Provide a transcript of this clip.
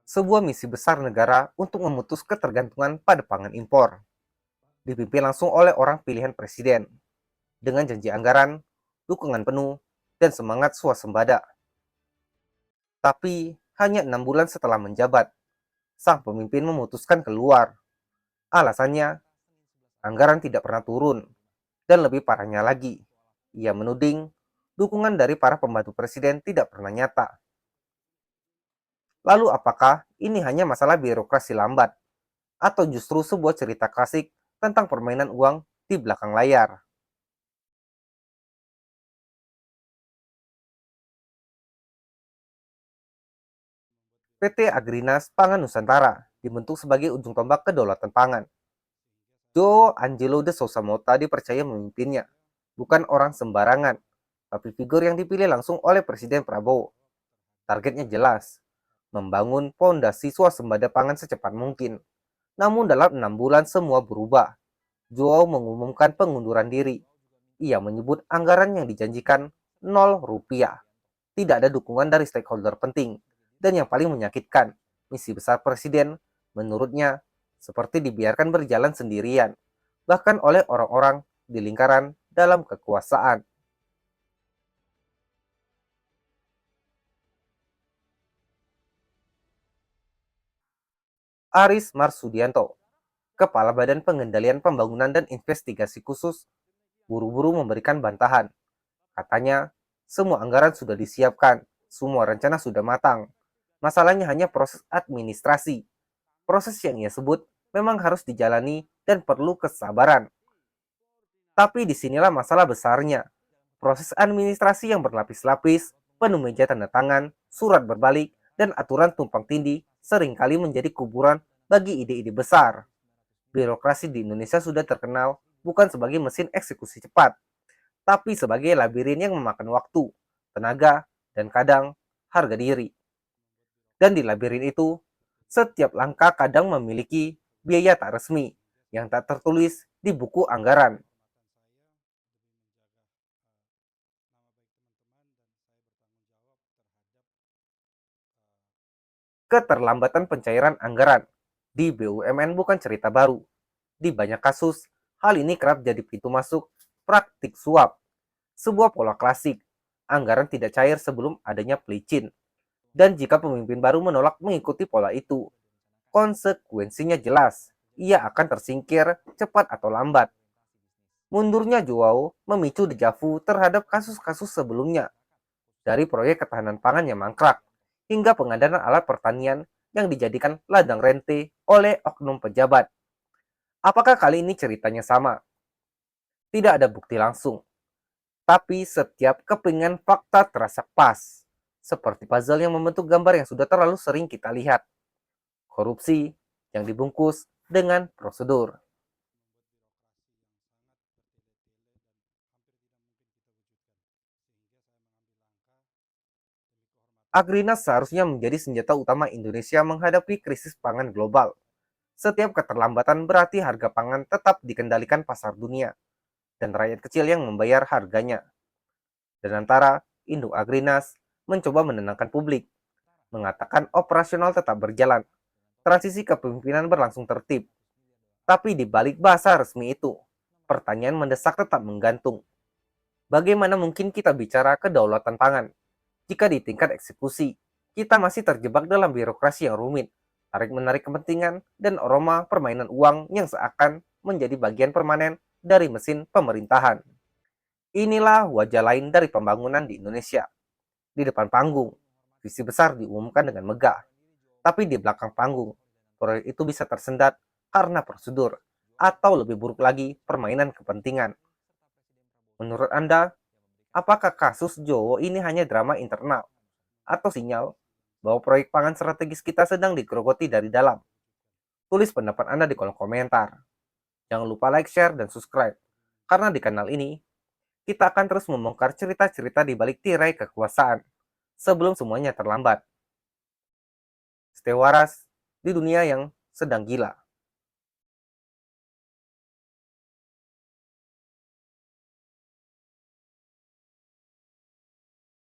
sebuah misi besar negara untuk memutus ketergantungan pada pangan impor, dipimpin langsung oleh orang pilihan presiden, dengan janji anggaran, dukungan penuh, dan semangat swasembada. Tapi, hanya 6 bulan setelah menjabat, sang pemimpin memutuskan keluar. Alasannya, anggaran tidak pernah turun, dan lebih parahnya lagi, ia menuding dukungan dari para pembantu presiden tidak pernah nyata. Lalu apakah ini hanya masalah birokrasi lambat, atau justru sebuah cerita klasik tentang permainan uang di belakang layar? PT Agrinas Pangan Nusantara dibentuk sebagai ujung tombak kedaulatan pangan. Joe Angelo de Sousa Mota dipercaya memimpinnya, bukan orang sembarangan, tapi figur yang dipilih langsung oleh Presiden Prabowo. Targetnya jelas, membangun fondasi swasembada pangan secepat mungkin. Namun dalam 6 bulan semua berubah. Joe mengumumkan pengunduran diri. Ia menyebut anggaran yang dijanjikan 0 rupiah. Tidak ada dukungan dari stakeholder penting. Dan yang paling menyakitkan, misi besar Presiden, menurutnya, seperti dibiarkan berjalan sendirian, bahkan oleh orang-orang di lingkaran dalam kekuasaan. Aris Marsudianto, Kepala Badan Pengendalian Pembangunan dan Investigasi Khusus, buru-buru memberikan bantahan. Katanya, semua anggaran sudah disiapkan, semua rencana sudah matang. Masalahnya hanya proses administrasi. Proses yang ia sebut memang harus dijalani dan perlu kesabaran. Tapi disinilah masalah besarnya. Proses administrasi yang berlapis-lapis, penuh meja tanda tangan, surat berbalik, dan aturan tumpang tindih seringkali menjadi kuburan bagi ide-ide besar. Birokrasi di Indonesia sudah terkenal bukan sebagai mesin eksekusi cepat, tapi sebagai labirin yang memakan waktu, tenaga, dan kadang harga diri. Dan di labirin itu, setiap langkah kadang memiliki biaya tak resmi yang tak tertulis di buku anggaran. Keterlambatan pencairan anggaran di BUMN bukan cerita baru. Di banyak kasus, hal ini kerap jadi pintu masuk praktik suap. Sebuah pola klasik, anggaran tidak cair sebelum adanya pelicin. Dan jika pemimpin baru menolak mengikuti pola itu, konsekuensinya jelas. Ia akan tersingkir cepat atau lambat. Mundurnya Joao memicu dejavu terhadap kasus-kasus sebelumnya, dari proyek ketahanan pangan yang mangkrak, hingga pengadaan alat pertanian yang dijadikan ladang rente oleh oknum pejabat. Apakah kali ini ceritanya sama? Tidak ada bukti langsung, tapi setiap kepingan fakta terasa pas. Seperti puzzle yang membentuk gambar yang sudah terlalu sering kita lihat. Korupsi yang dibungkus dengan prosedur. Agrinas seharusnya menjadi senjata utama Indonesia menghadapi krisis pangan global. Setiap keterlambatan berarti harga pangan tetap dikendalikan pasar dunia, dan rakyat kecil yang membayar harganya. Dan antara induk Agrinas mencoba menenangkan publik, mengatakan operasional tetap berjalan, transisi kepemimpinan berlangsung tertib. Tapi di balik bahasa resmi itu, pertanyaan mendesak tetap menggantung. Bagaimana mungkin kita bicara kedaulatan pangan jika di tingkat eksekusi kita masih terjebak dalam birokrasi yang rumit, tarik-menarik kepentingan, dan aroma permainan uang yang seakan menjadi bagian permanen dari mesin pemerintahan? Inilah wajah lain dari pembangunan di Indonesia. Di depan panggung, visi besar diumumkan dengan megah. Tapi di belakang panggung, proyek itu bisa tersendat karena prosedur, atau lebih buruk lagi, permainan kepentingan. Menurut Anda, apakah kasus Jowo ini hanya drama internal, atau sinyal bahwa proyek pangan strategis kita sedang digerogoti dari dalam? Tulis pendapat Anda di kolom komentar. Jangan lupa like, share, dan subscribe. Karena di kanal ini, kita akan terus membongkar cerita-cerita di balik tirai kekuasaan sebelum semuanya terlambat. Stay waras di dunia yang sedang gila.